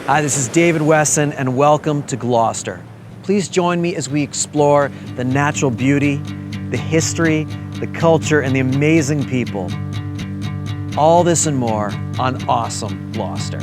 Hi, this is David Wesson, and welcome to Gloucester. Please join me as we explore the natural beauty, the history, the culture, and the amazing people. All this and more on Awesome Gloucester.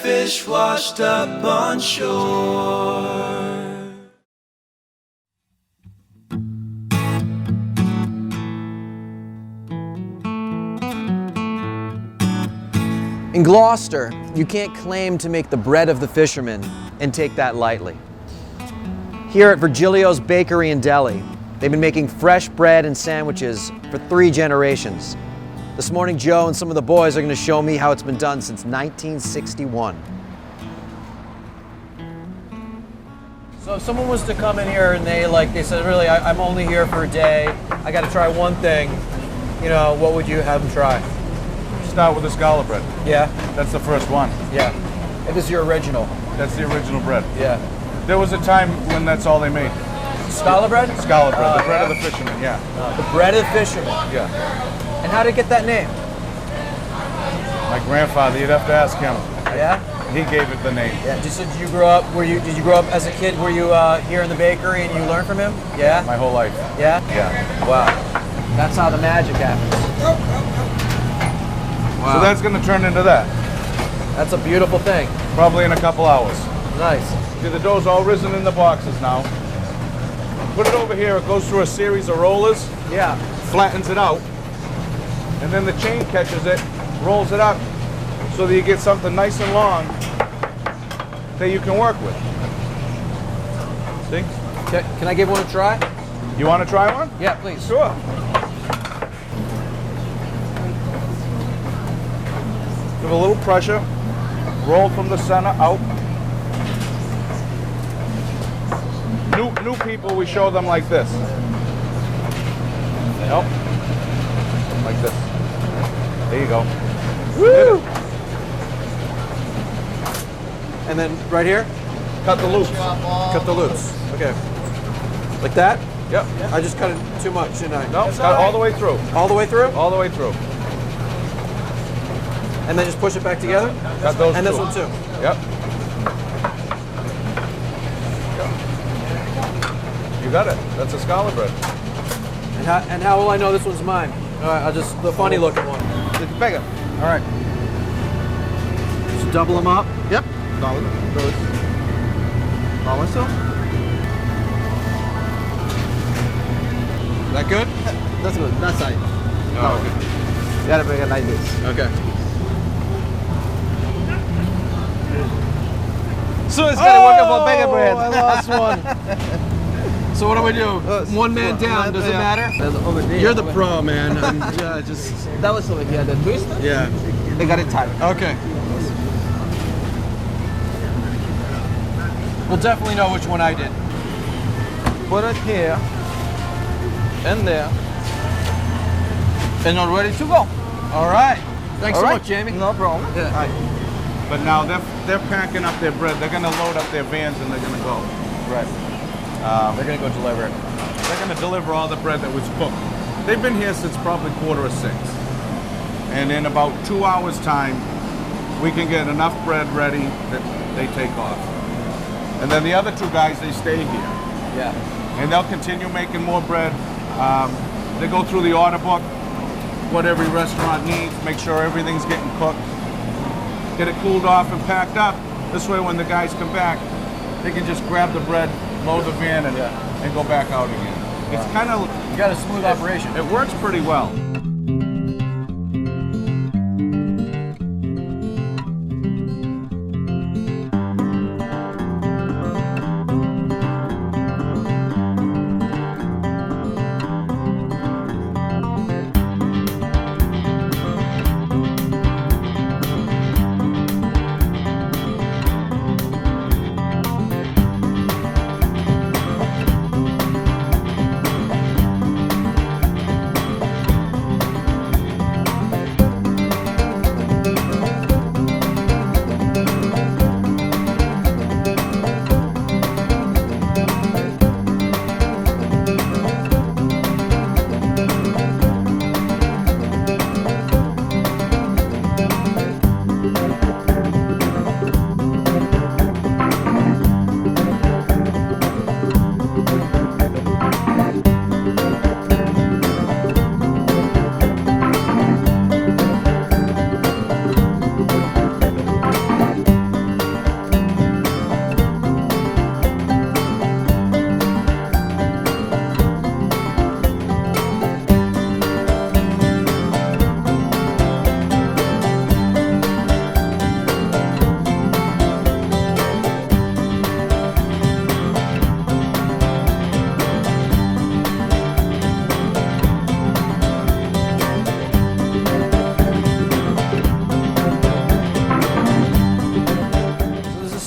Fish washed up on shore. In Gloucester, you can't claim to make the bread of the fishermen and take that lightly. Here at Virgilio's Bakery and Deli, they've been making fresh bread and sandwiches for 3 generations. This morning, Joe and some of the boys are going to show me how it's been done since 1961. So if someone was to come in here and they said, really, I'm only here for a day, I got to try one thing, you know, what would you have them try? Start with the scala bread. Yeah? That's the first one. Yeah. And this is your original? That's the original bread. Yeah. There was a time when that's all they made. Scala bread? Scala bread, the bread of the fishermen, yeah. The bread of the fishermen? Yeah. And how did it get that name? My grandfather, you'd have to ask him. Yeah? He gave it the name. Yeah. Did you grow up? Did you grow up as a kid? Were you here in the bakery and you learned from him? Yeah. My whole life. Yeah. Yeah. Wow. That's how the magic happens. Wow. So that's going to turn into that. That's a beautiful thing. Probably in a couple hours. Nice. See, the dough's all risen in the boxes now. Put it over here. It goes through a series of rollers. Yeah. Flattens it out. And then the chain catches it, rolls it up, so that you get something nice and long that you can work with. See? Can I give one a try? You want to try one? Yeah, please. Sure. Give a little pressure. Roll from the center out. New people, we show them like this. Nope. Like this. There you go. Woo! And then right here? Cut the loops. Cut the loops. Okay. Like that? Yep. I just cut it too much, didn't I? No, cut all the way through. All the way through? All the way through. And then just push it back together? Cut those and two. this one too? Yep. You got it. That's a scala bread. And how will I know this one's mine? All right, the funny looking one. It's bigger. All right. Just double them up? Yep. That good? That's good. That side. Oh, okay. You gotta make it like this. Okay. So it's gonna work for bigger bread. I lost one. So what do we do? One man down, does it matter? Over there. You're the pro, man. Yeah, just... That was over here, the twist. Yeah. They got it tight. Okay. We'll definitely know which one I did. Put it here and there, and we're ready to go. All right. Thanks All so right. much, Jamie. No problem. Yeah. All right. But now they're packing up their bread. They're going to load up their vans and they're going to go. Right. They're going to go deliver it. They're going to deliver all the bread that was cooked. They've been here since probably 5:45. And in about 2 hours' time, we can get enough bread ready that they take off. And then the other 2 guys, they stay here. Yeah. And they'll continue making more bread. They go through the order book, what every restaurant needs, make sure everything's getting cooked, get it cooled off and packed up. This way when the guys come back, they can just grab the bread, load the van, and go back out again. Wow. It's kind of... You got a smooth operation. It works pretty well.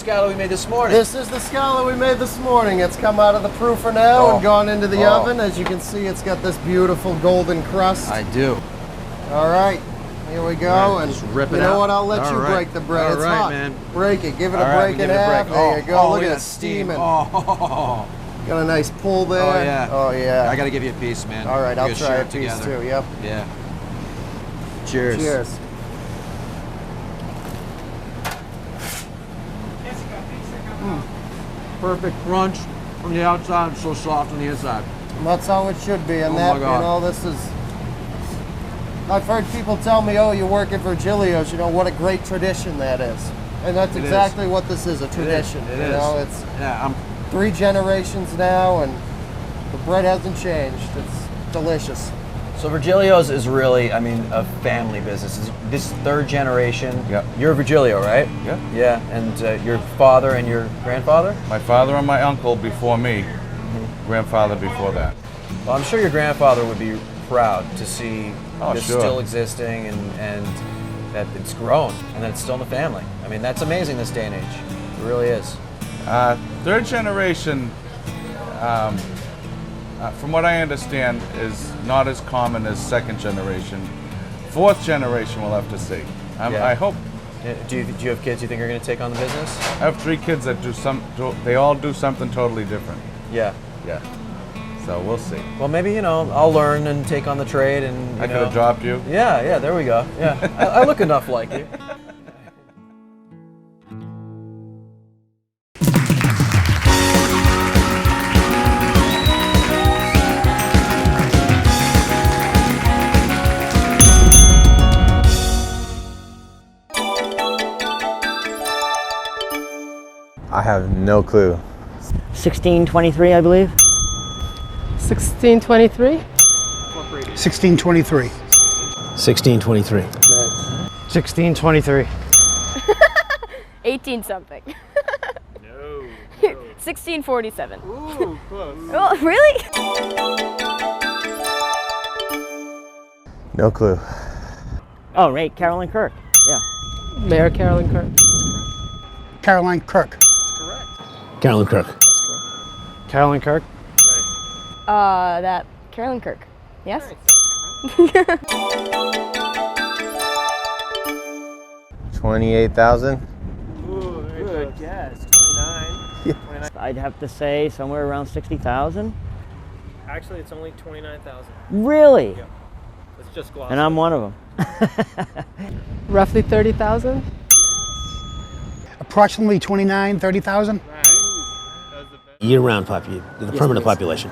scala we made this morning. This is the scala we made this morning. It's come out of the proofer now and gone into the oven. As you can see, it's got this beautiful golden crust. I do. All right, here we go. And just rip it you know out. what? I'll let All you right. break the bread. All It's right, hot. man. Break it. Give it a All right, break in give it a half. break. There you go. Look at that it steaming. Oh. Got a nice pull there. Oh, yeah. Oh, yeah. I got to give you a piece, man. All right, We I'll gotta try share a it piece together. too. Yep. Yeah. Cheers. Cheers. Perfect crunch on the outside, so soft on the inside. And that's how it should be. And Oh that, my God. you know, this is. I've heard people tell me, "Oh, you're working for Giglio's." You know what a great tradition that is, and that's It exactly what this is—a tradition. It you is. know, it's Yeah, 3 generations now, and the bread hasn't changed. It's delicious. So Virgilio's is really, I mean, a family business. This is 3rd generation. Yep. You're Virgilio, right? Yeah. Yeah, and your father and your grandfather? My father and my uncle before me, grandfather before that. Well, I'm sure your grandfather would be proud to see this sure. still existing and that it's grown and that it's still in the family. I mean, that's amazing this day and age. It really is. 3rd generation, from what I understand, is not as common as 2nd generation. 4th generation, we'll have to see. Yeah. I hope. Do you have kids you think are going to take on the business? I have 3 kids that they all do something totally different. Yeah. Yeah. So we'll see. Well, maybe, you know, I'll learn and take on the trade and, I could have dropped you. Yeah, there we go. Yeah, I look enough like you. I have no clue. 1623, I believe. 1623. 1623. 1623. 1623. 18 something. No. 1647. Ooh, close. Oh, really? No clue. Oh, right, Carolyn Kirk. Yeah. Mayor Carolyn Kirk. Caroline Kirk. Carolyn Kirk. Carolyn Kirk. That Carolyn Kirk. Yes? 28,000. Ooh, very good guess. 29. I'd have to say somewhere around 60,000. Actually, it's only 29,000. Really? Yeah. It's just Gloucester. And I'm one of them. Roughly 30,000. Approximately 29, 30,000. Year-round population, the permanent population.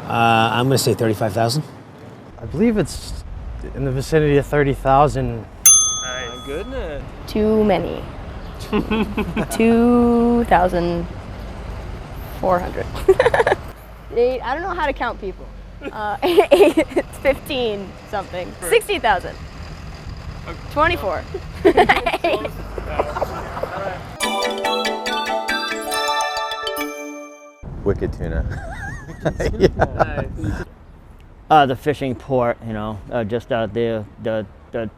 I'm going to say 35,000. I believe it's in the vicinity of 30,000. My goodness. Too many. 2,400. I don't know how to count people. 15 something. 60,000. 24. Wicked tuna. The fishing port, you know, just the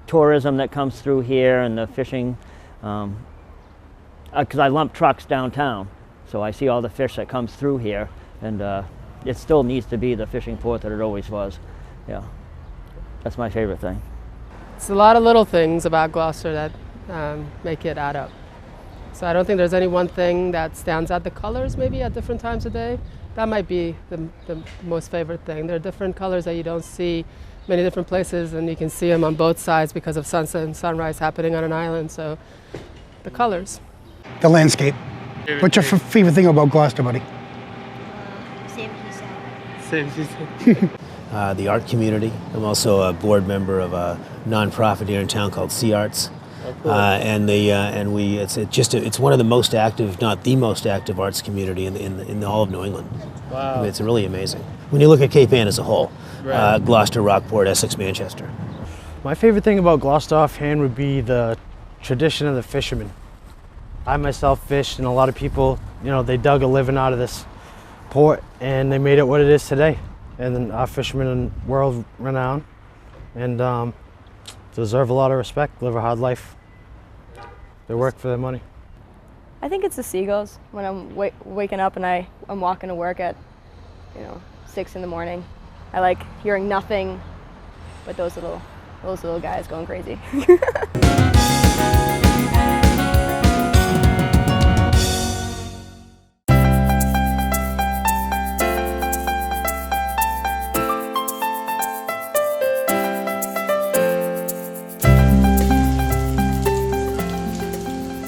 tourism that comes through here and the fishing, because I lump trucks downtown, so I see all the fish that comes through here, and it still needs to be the fishing port that it always was. Yeah, that's my favorite thing. It's a lot of little things about Gloucester that make it add up. So I don't think there's any one thing that stands out. The colors maybe at different times of day, that might be the most favorite thing. There are different colors that you don't see many different places, and you can see them on both sides because of sunset and sunrise happening on an island. So the colors. The landscape. What's your favorite thing about Gloucester, buddy? Same season. The art community. I'm also a board member of a non-profit here in town called Sea Arts. It's one of the most active, not the most active arts community in the whole of New England. Wow. I mean, it's really amazing. When you look at Cape Ann as a whole, Right. Gloucester, Rockport, Essex, Manchester. My favorite thing about Gloucester offhand would be the tradition of the fishermen. I myself fished, and a lot of people, you know, they dug a living out of this port, and they made it what it is today. And then our fishermen are world renowned, and deserve a lot of respect, live a hard life. They work for their money. I think it's the seagulls when I'm waking up and I'm walking to work at, 6 in the morning. I like hearing nothing but those little guys going crazy.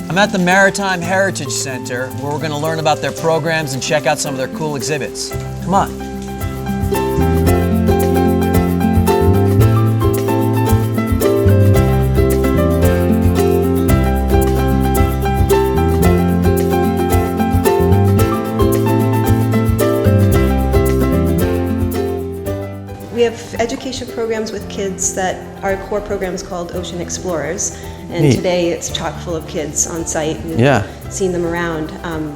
I'm at the Maritime Heritage Center, where we're going to learn about their programs and check out some of their cool exhibits. Come on. We have education programs with kids that our core program is called Ocean Explorers, and Neat. Today it's chock full of kids on site. And seen them around.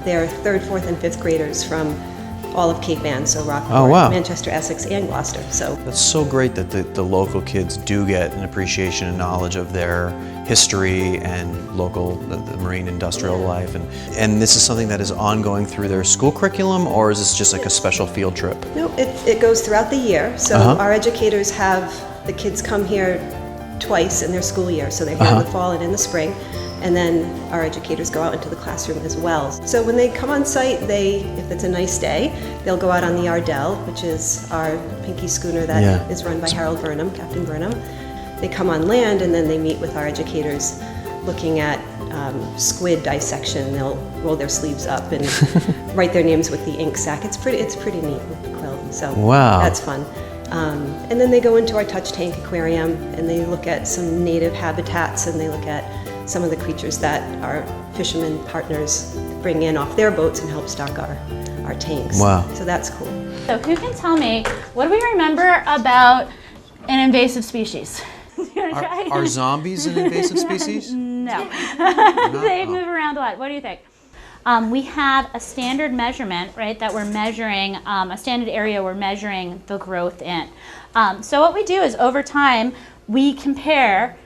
They're 3rd, 4th, and 5th graders from all of Cape Ann, so Rockport, Manchester, Essex, and Gloucester. So that's so great that the local kids do get an appreciation and knowledge of their history and local the marine industrial life, and this is something that is ongoing through their school curriculum, or is this just like a special field trip? No, it goes throughout the year. So our educators have the kids come here twice in their school year. So they're here in the fall and in the spring. And then our educators go out into the classroom as well. So when they come on site, if it's a nice day, they'll go out on the Ardell, which is our pinky schooner that is run by Harold Burnham, Captain Burnham. They come on land and then they meet with our educators looking at squid dissection. They'll roll their sleeves up and write their names with the ink sac. It's pretty neat with the quill. So that's fun. And then they go into our touch tank aquarium and they look at some native habitats and they look at some of the creatures that our fishermen partners bring in off their boats and help stock our tanks. Wow. So that's cool. So who can tell me, what do we remember about an invasive species? Are zombies an invasive species? No. They move around a lot. What do you think? We have a standard measurement, right, that we're measuring, a standard area we're measuring the growth in. So what we do is over time, we compare,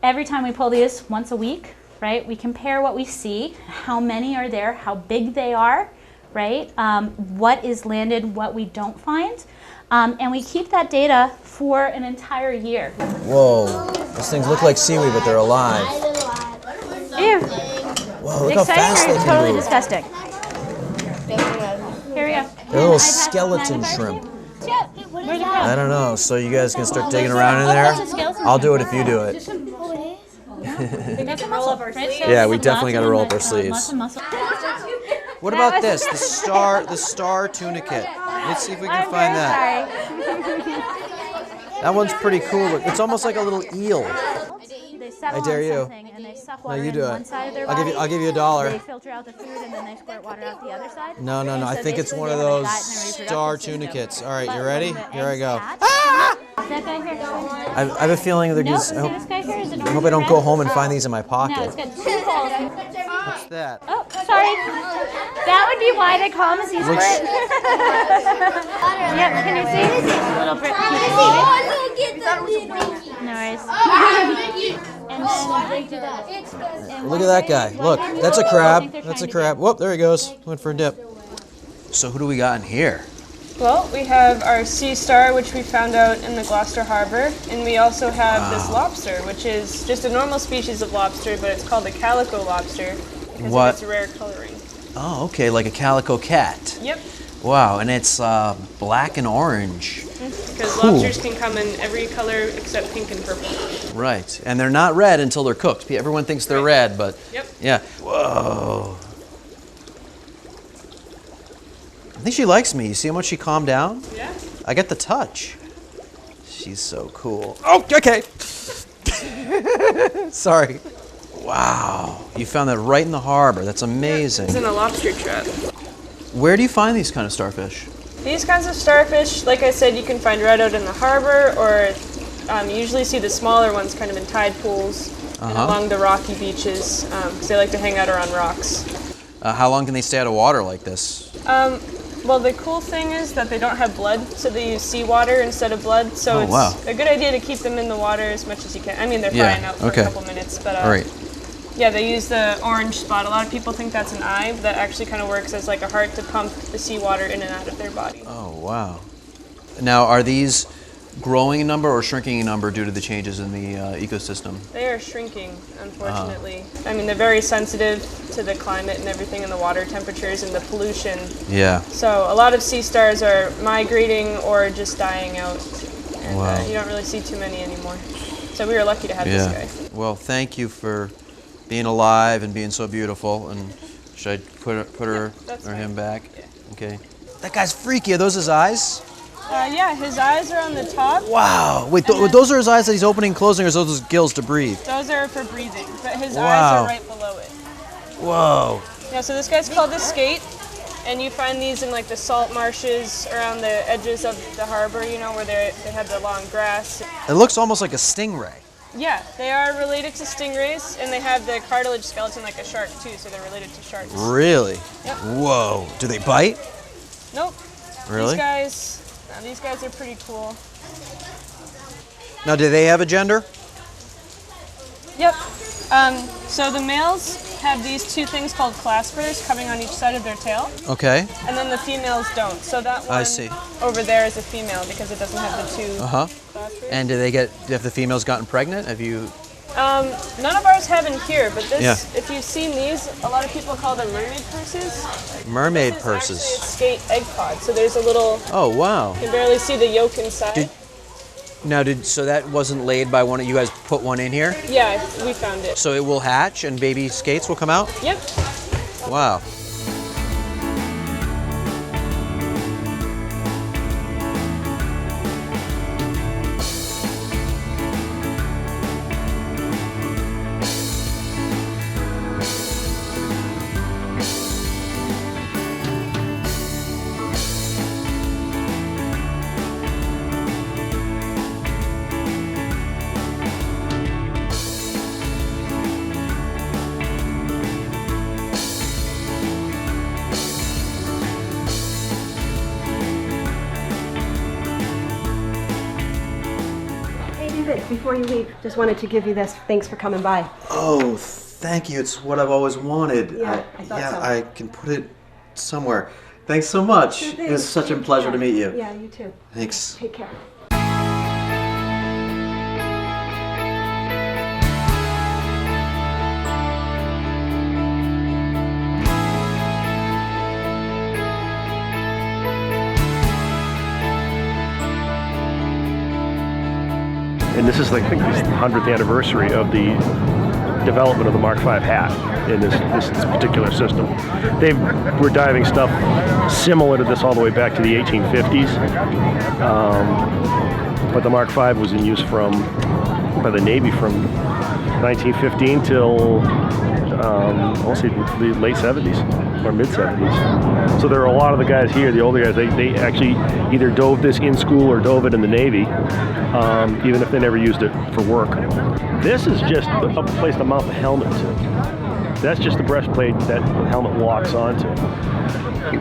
every time we pull these once a week, right, we compare what we see, how many are there, how big they are, right, what is landed, what we don't find, and we keep that data for an entire year. Whoa, these things look like seaweed, but they're alive. Ew. Whoa, look how fast they can totally move. disgusting. Here we go. They're little skeleton shrimp. Where's the I don't know, so you guys can start digging around in there? I'll do it if you do it. Yeah, we definitely got to roll up our sleeves. What about this? The star tunicate. Let's see if we can find that. That one's pretty cool. It's almost like a little eel. I dare you. No, you do it. I'll give you $1. They filter out the food and then they squirt water out the other side. No. I think it's one of those star tunicates. All right, you ready? Here I go. That guy here. I have a feeling they're just. I hope I don't go home and find these in my pocket. No, it's got 2 holes. What's that? Oh, sorry. That would be why they call them a sea squirt. Yep, can you see? Little bit. No worries. And then they do that. Look at that guy. Look, that's a crab. That's a crab. Whoop, there he goes. Went for a dip. So who do we got in here? Well, we have our sea star, which we found out in the Gloucester Harbor, and we also have this lobster, which is just a normal species of lobster, but it's called a Calico Lobster because of its rare coloring. Oh, okay, like a calico cat. Yep. Wow, and it's black and orange. Because lobsters can come in every color except pink and purple. Right, and they're not red until they're cooked. Everyone thinks they're red, but yeah. Whoa. I think she likes me. You see how much she calmed down? Yeah. I get the touch. She's so cool. Oh, okay. Sorry. Wow, you found that right in the harbor. That's amazing. It's in a lobster trap. Where do you find these kind of starfish? These kinds of starfish, like I said, you can find right out in the harbor, or you usually see the smaller ones kind of in tide pools and along the rocky beaches, because they like to hang out around rocks. How long can they stay out of water like this? Well, the cool thing is that they don't have blood, so they use seawater instead of blood. So it's a good idea to keep them in the water as much as you can. I mean, they're fine out for a couple minutes, but Yeah, they use the orange spot. A lot of people think that's an eye, but that actually kind of works as like a heart to pump the seawater in and out of their body. Oh, wow. Now, are these growing in number or shrinking in number due to the changes in the ecosystem? They are shrinking, unfortunately. I mean, they're very sensitive to the climate and everything, and the water temperatures and the pollution. Yeah. So a lot of sea stars are migrating or just dying out, and Wow. you don't really see too many anymore. So we were lucky to have this guy. Well, thank you for being alive and being so beautiful. And should I put her or him back? Yeah. Okay. That guy's freaky. Are those his eyes? Yeah, his eyes are on the top. Wow. Wait, those are his eyes that he's opening and closing, or are those his gills to breathe? Those are for breathing, but his Wow. eyes are right below it. Whoa. Yeah, so this guy's called the skate, and you find these in like the salt marshes around the edges of the harbor, you know, where they have the long grass. It looks almost like a stingray. Yeah, they are related to stingrays, and they have the cartilage skeleton like a shark too, so they're related to sharks. Really? Yep. Whoa. Do they bite? Nope. Really? These guys are pretty cool. Now, do they have a gender? Yep. So the males have these two things called claspers coming on each side of their tail. Okay. And then the females don't. So that one I see. over there is a female because it doesn't have the two claspers. And have the females gotten pregnant? Have you? None of ours have in here, but this, Yeah. if you've seen these, a lot of people call them mermaid purses. Mermaid This is purses. actually a skate egg pod, so there's a little, Oh, wow. you can barely see the yolk inside. So that wasn't laid by one of you guys put one in here? Yeah, we found it. So it will hatch and baby skates will come out? Yep. Wow. Before you leave, just wanted to give you this. Thanks for coming by. Oh, thank you. It's what I've always wanted. Yeah, I thought so. I can put it somewhere. Thanks so much. Sure thing. It was such a pleasure to meet you. Yeah, you too. Thanks. Take care. And this is, I think, the 100th anniversary of the development of the Mark V hat in this particular system. They were diving stuff similar to this all the way back to the 1850s, but the Mark V was in use by the Navy from 1915 till I'll say the late 70s or mid 70s. So there are a lot of the guys here, the older guys, they actually either dove this in school or dove it in the Navy, even if they never used it for work. This is just a place to mount the helmet to. That's just the breastplate that the helmet locks onto.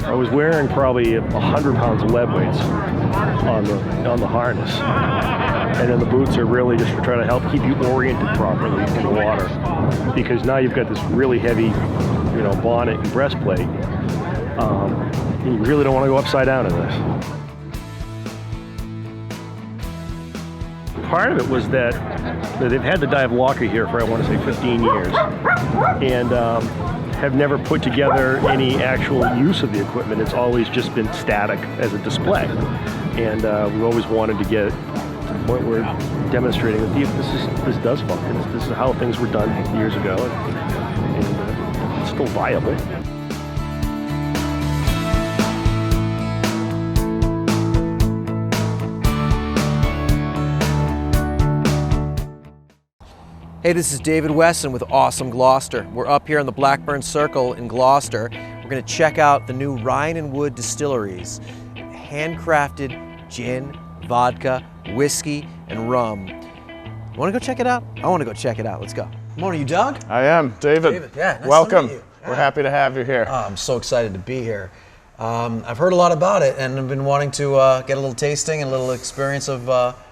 I was wearing probably 100 pounds of lead weights on the harness. And then the boots are really just for trying to help keep you oriented properly in the water. Because now you've got this really heavy, bonnet and breastplate. You really don't want to go upside down in this. Part of it was that they've had the dive locker here for, I want to say, 15 years. And have never put together any actual use of the equipment. It's always just been static as a display. And we've always wanted to get to the point where demonstrating that this does function. This is how things were done years ago, and it's still viable. Hey, this is David Wesson with Awesome Gloucester. We're up here in the Blackburn Circle in Gloucester. We're going to check out the new Ryan and Wood distilleries. Handcrafted gin, vodka, whiskey, and rum. You want to go check it out? I want to go check it out. Let's go. Morning, you Doug? I am, David. Yeah, nice welcome. To meet you. Yeah. We're happy to have you here. I'm so excited to be here. I've heard a lot about it, and I've been wanting to get a little tasting and a little experience of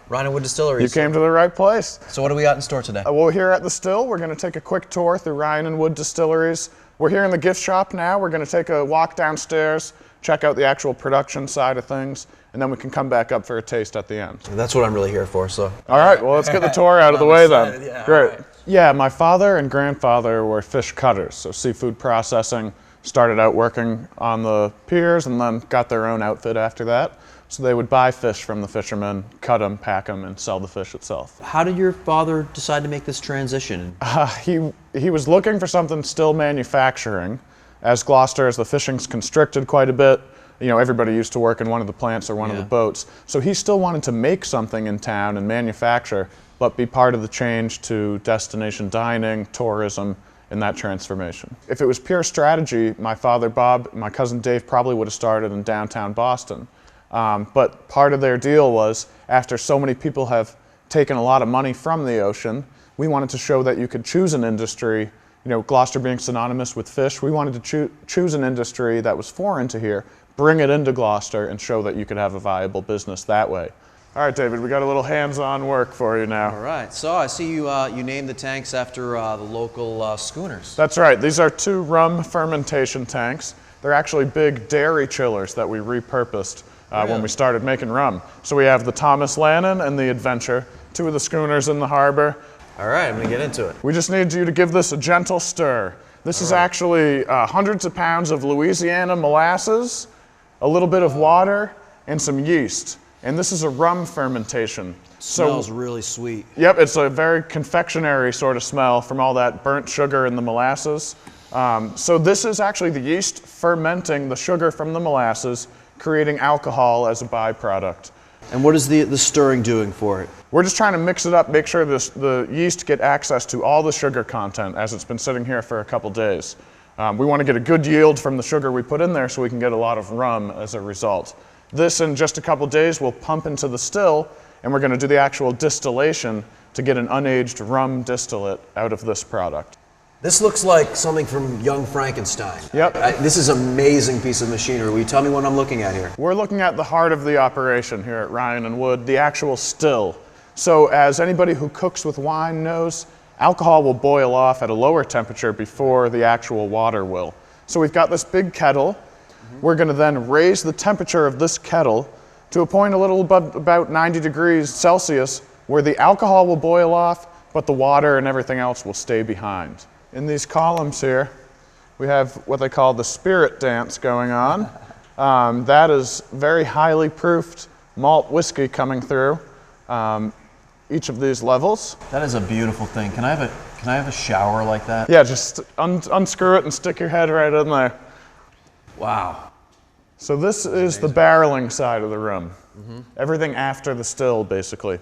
Rhino Wood Distillery. You came to the right place. So what do we got in store today? Well, here at the still, we're going to take a quick tour through Ryan and Wood Distilleries. We're here in the gift shop now. We're going to take a walk downstairs, check out the actual production side of things, and then we can come back up for a taste at the end. That's what I'm really here for, so. All right, well, let's get the tour out of the way then. Yeah, great. right. Yeah, my father and grandfather were fish cutters, so seafood processing. Started out working on the piers and then got their own outfit after that. So they would buy fish from the fishermen, cut them, pack them, and sell the fish itself. How did your father decide to make this transition? He was looking for something still manufacturing. As Gloucester, as the fishing's constricted quite a bit, you know, everybody used to work in one of the plants or one of the boats. So he still wanted to make something in town and manufacture, but be part of the change to destination dining, tourism, in that transformation. If it was pure strategy, my father Bob, my cousin Dave probably would have started in downtown Boston. But part of their deal was, after so many people have taken a lot of money from the ocean, we wanted to show that you could choose an industry, you know, Gloucester being synonymous with fish, we wanted to choose an industry that was foreign to here, bring it into Gloucester and show that you could have a viable business that way. All right, David, we got a little hands-on work for you now. All right, so I see you you named the tanks after the local schooners. That's right, these are 2 rum fermentation tanks. They're actually big dairy chillers that we repurposed when we started making rum. So we have the Thomas Lannon and the Adventure, 2 of the schooners in the harbor. All right, I'm gonna get into it. We just need you to give this a gentle stir. This is actually hundreds of pounds of Louisiana molasses, a little bit of water, and some yeast. And this is a rum fermentation. Smells really sweet. Yep, it's a very confectionery sort of smell from all that burnt sugar in the molasses. So this is actually the yeast fermenting the sugar from the molasses, creating alcohol as a byproduct. And what is the stirring doing for it? We're just trying to mix it up, make sure the yeast get access to all the sugar content as it's been sitting here for a couple days. We want to get a good yield from the sugar we put in there so we can get a lot of rum as a result. This, in just a couple days, we'll pump into the still, and we're going to do the actual distillation to get an unaged rum distillate out of this product. This looks like something from Young Frankenstein. Yep. This is an amazing piece of machinery. Will you tell me what I'm looking at here? We're looking at the heart of the operation here at Ryan and Wood, the actual still. So as anybody who cooks with wine knows, alcohol will boil off at a lower temperature before the actual water will. So we've got this big kettle. We're going to then raise the temperature of this kettle to a point a little above about 90 degrees Celsius where the alcohol will boil off, but the water and everything else will stay behind. In these columns here, we have what they call the spirit dance going on. That is very highly proofed malt whiskey coming through each of these levels. That is a beautiful thing. Can I have a shower like that? Yeah, just unscrew it and stick your head right in there. Wow. So this is the barreling side of the rum. Everything after the still, basically.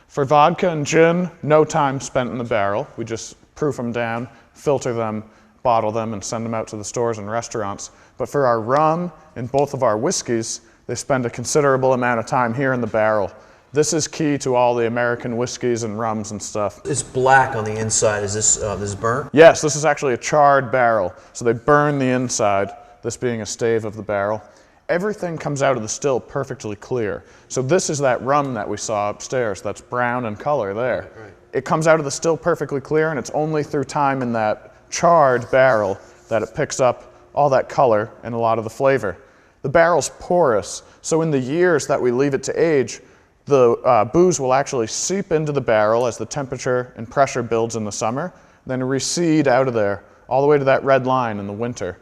For vodka and gin, no time spent in the barrel. We just proof them down, filter them, bottle them, and send them out to the stores and restaurants. But for our rum and both of our whiskeys, they spend a considerable amount of time here in the barrel. This is key to all the American whiskeys and rums and stuff. It's black on the inside. Is this burnt? Yes, this is actually a charred barrel. So they burn the inside, this being a stave of the barrel. Everything comes out of the still perfectly clear. So this is that rum that we saw upstairs that's brown in color there. Right. It comes out of the still perfectly clear, and it's only through time in that charred barrel that it picks up all that color and a lot of the flavor. The barrel's porous, so in the years that we leave it to age, the booze will actually seep into the barrel as the temperature and pressure builds in the summer, then recede out of there all the way to that red line in the winter.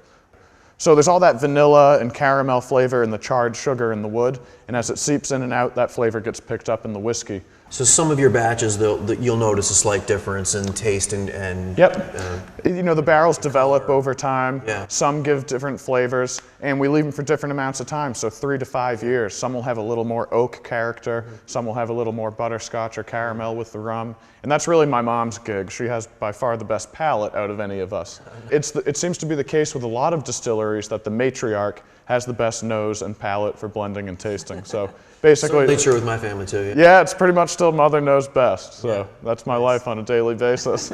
So there's all that vanilla and caramel flavor in the charred sugar in the wood, and as it seeps in and out, that flavor gets picked up in the whiskey. So some of your batches, you'll notice a slight difference in taste and Yep. You know, the barrels develop over time. Yeah. Some give different flavors, and we leave them for different amounts of time, so 3 to 5 years. Some will have a little more oak character, some will have a little more butterscotch or caramel with the rum, and that's really my mom's gig. She has by far the best palate out of any of us. It seems to be the case with a lot of distilleries that the matriarch has the best nose and palate for blending and tasting. So basically, certainly true with my family too. Yeah, it's pretty much still mother knows best. So that's my life on a daily basis.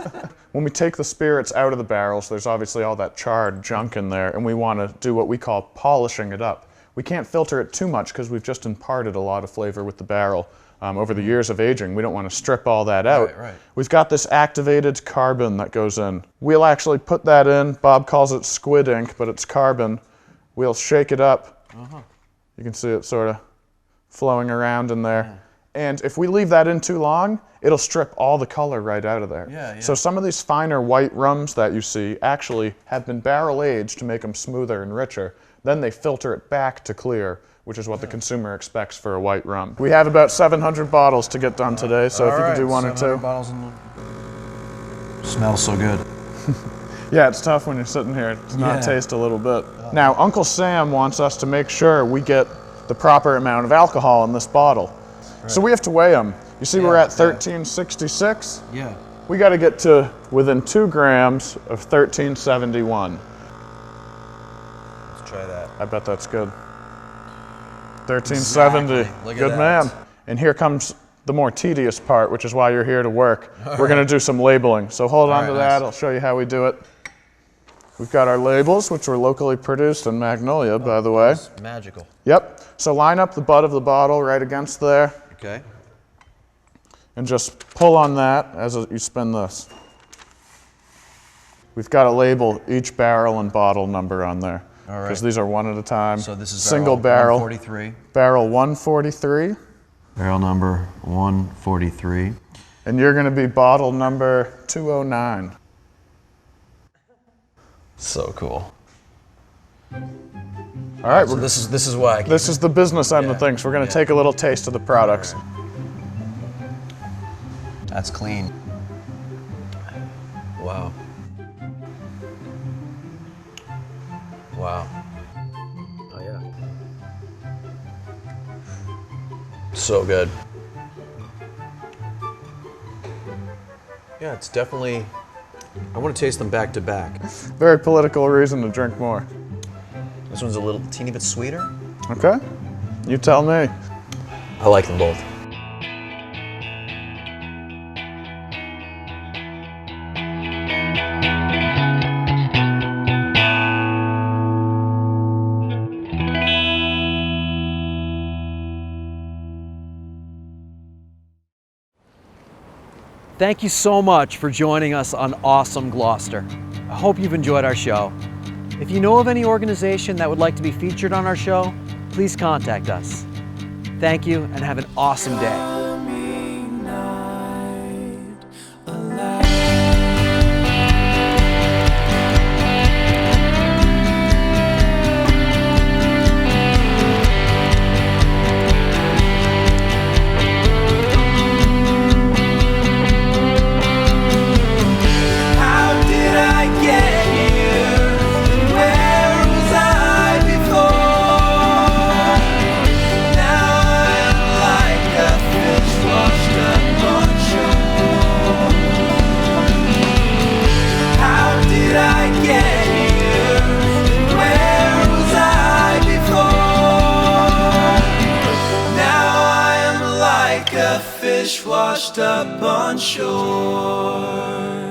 When we take the spirits out of the barrels, there's obviously all that charred junk in there, and we want to do what we call polishing it up. We can't filter it too much because we've just imparted a lot of flavor with the barrel. over the years of aging. We don't want to strip all that out. Right. We've got this activated carbon that goes in. We'll actually put that in. Bob calls it squid ink, but it's carbon. We'll shake it up. You can see it sort of flowing around in there. And if we leave that in too long, it'll strip all the color right out of there. So some of these finer white rums that you see actually have been barrel aged to make them smoother and richer. Then they filter it back to clear, which is what the consumer expects for a white rum. We have about 700 bottles to get done today, so if you could do one or two. Bottles smells so good. Yeah, it's tough when you're sitting here to not taste a little bit. Now, Uncle Sam wants us to make sure we get the proper amount of alcohol in this bottle. So we have to weigh them. You see we're at 1366? Yeah. We got to get to within 2 grams of 1371. Let's try that. I bet that's good. 1370. Exactly. Good man. And here comes the more tedious part, which is why you're here to work. We're going to do some labeling. So hold on to that. I'll show you how we do it. We've got our labels, which were locally produced in Magnolia, by the way. It's magical. Yep. So line up the butt of the bottle right against there. Okay. And just pull on that as you spin this. We've got to label each barrel and bottle number on there. All right. Because these are one at a time. So this is single barrel 143. Barrel 143. Barrel number 143. And you're going to be bottle number 209. So cool. All right. So this is why. This is the business end of things. We're going to take a little taste of the products. That's clean. Wow. Wow. Oh yeah. So good. Yeah, it's definitely, I want to taste them back to back. Very political reason to drink more. This one's a little teeny bit sweeter. Okay. You tell me. I like them both. Thank you so much for joining us on Awesome Gloucester. I hope you've enjoyed our show. If you know of any organization that would like to be featured on our show, please contact us. Thank you and have an awesome day. Fish washed up on shore.